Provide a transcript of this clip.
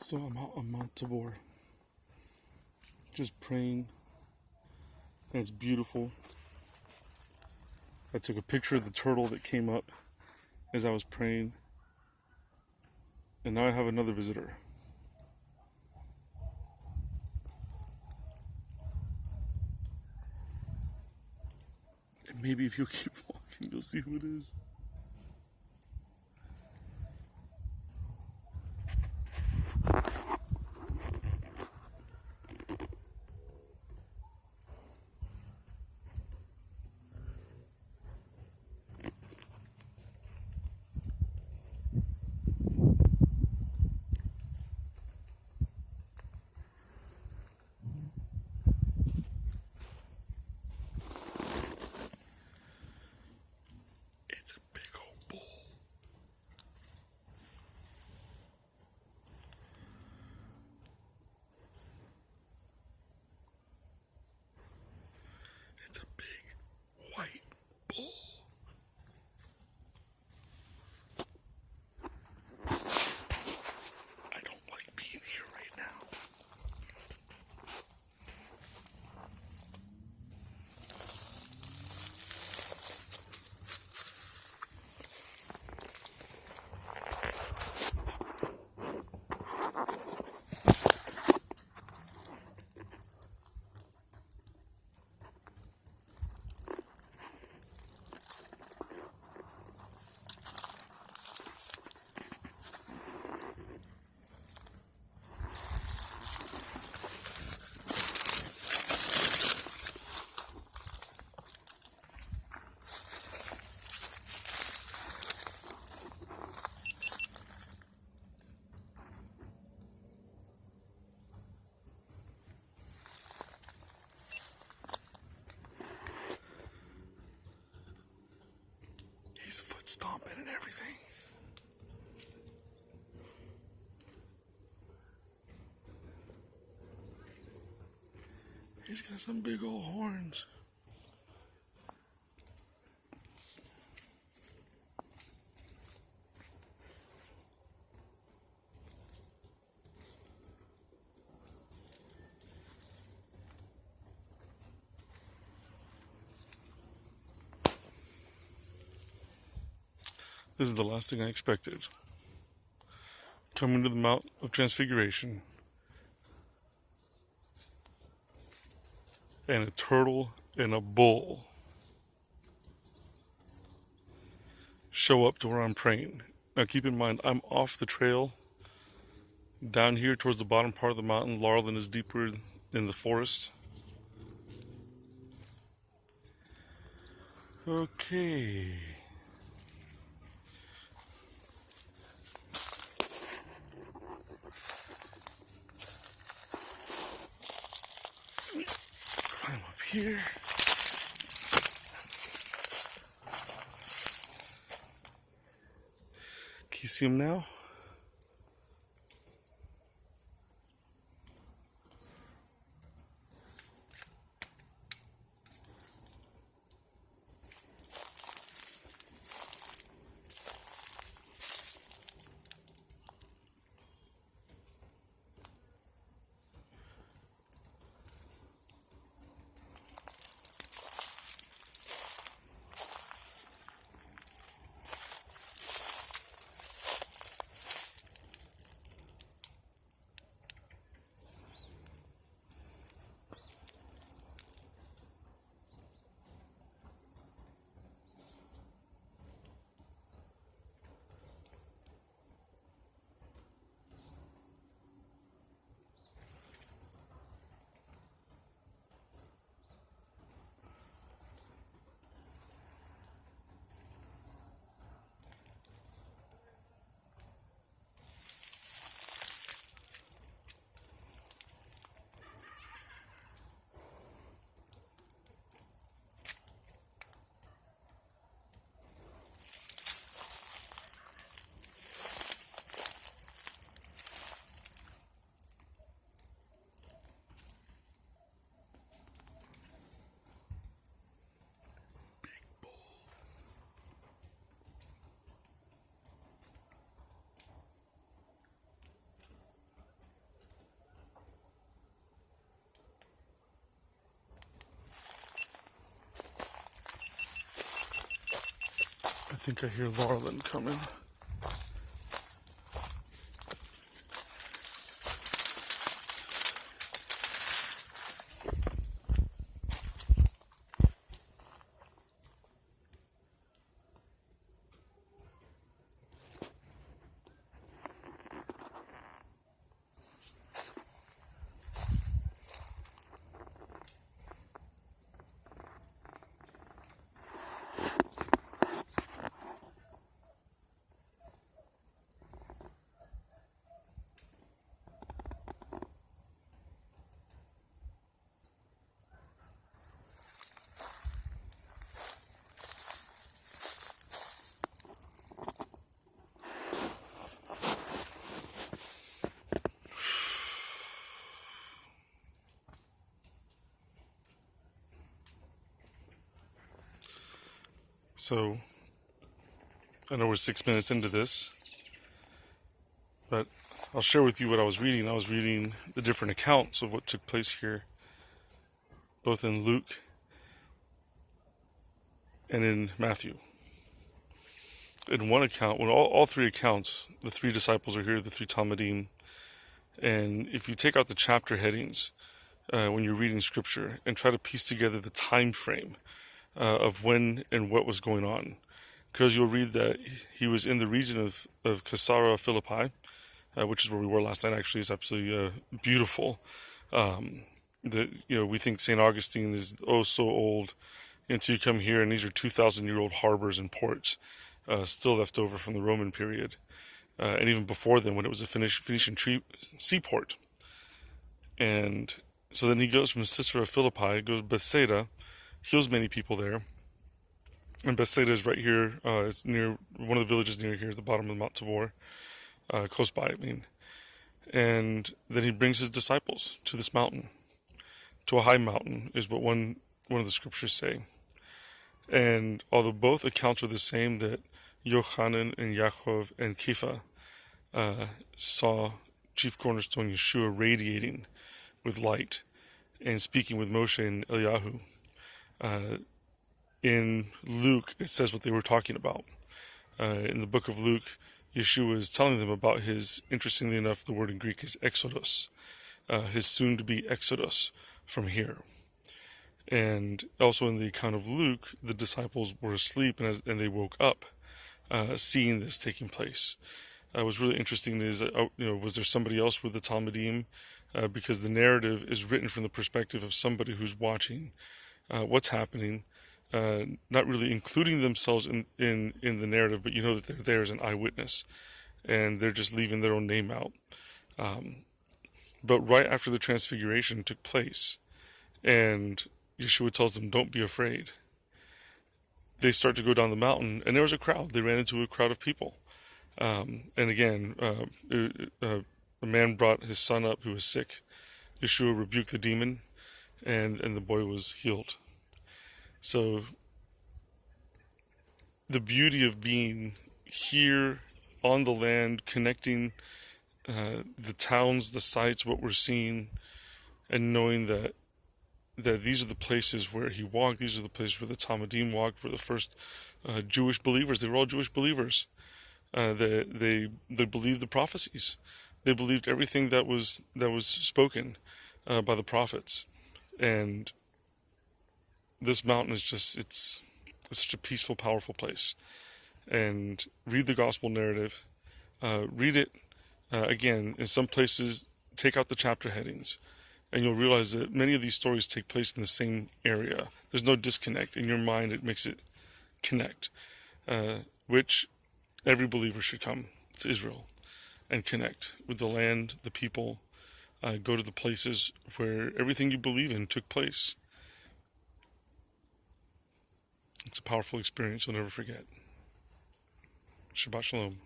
So I'm out on Mount Tabor, just praying, and it's beautiful. I took a picture of the turtle that came up as I was praying, and now I have another visitor. And maybe if you'll keep walking, you'll see who it is. It's a big old bull. It's a big white bull. I don't like being here right now. He's foot stomping and everything. He's got some big old horns. This is the last thing I expected. Coming to the Mount of Transfiguration. And a turtle and a bull show up to where I'm praying. Now keep in mind, I'm off the trail. Down here towards the bottom part of the mountain, Laurelton is deeper in the forest. Okay. Climb up here. Can you see him now? think I hear Laurelin coming. So, I know we're 6 minutes into this, but I'll share with you what I was reading. I was reading the different accounts of what took place here, both in Luke and in Matthew. In one account, when all three accounts, the three disciples are here, the three Talmudim, and if you take out the chapter headings when you're reading scripture and try to piece together the time frame of when and what was going on, because you'll read that he was in the region of Caesarea Philippi, which is where we were last night. Actually, it's absolutely beautiful. We think St. Augustine is so old until you come here, and these are 2,000-year-old harbors and ports still left over from the Roman period, and even before then, when it was a Phoenician seaport. And so then he goes from Caesarea Philippi, goes to Bethsaida, heals many people there. And Bethsaida is right here. It's near one of the villages near here, at the bottom of Mount Tabor, close by, I mean. And then he brings his disciples to this mountain, to a high mountain, is what one of the scriptures say. And although both accounts are the same, that Yochanan and Yaakov and Kepha saw chief cornerstone Yeshua radiating with light and speaking with Moshe and Eliyahu. In Luke, it says what they were talking about. In the book of Luke, Yeshua is telling them about his, interestingly enough, the word in Greek is exodus, his soon-to-be exodus from here. And also in the account of Luke, the disciples were asleep and they woke up, seeing this taking place. What's really interesting is, was there somebody else with the Talmudim? Because the narrative is written from the perspective of somebody who's watching what's happening, not really including themselves in the narrative, but you know that they're there as an eyewitness, and they're just leaving their own name out. But right after the Transfiguration took place, and Yeshua tells them, don't be afraid, they start to go down the mountain, and there was a crowd. They ran into a crowd of people. And again, a man brought his son up who was sick. Yeshua rebuked the demon, and the boy was healed. So the beauty of being here on the land, connecting the towns, the sites, what we're seeing, and knowing that these are the places where he walked, these are the places where the Talmudim walked, were the first Jewish believers. They were all Jewish believers. They believed the prophecies. They believed everything that was spoken by the prophets. And this mountain is just, it's such a peaceful, powerful place. And read the gospel narrative. Read it, again, in some places, take out the chapter headings, and you'll realize that many of these stories take place in the same area. There's no disconnect. In your mind, it makes it connect, which every believer should come to Israel and connect with the land, the people, go to the places where everything you believe in took place. It's a powerful experience you'll never forget. Shabbat Shalom.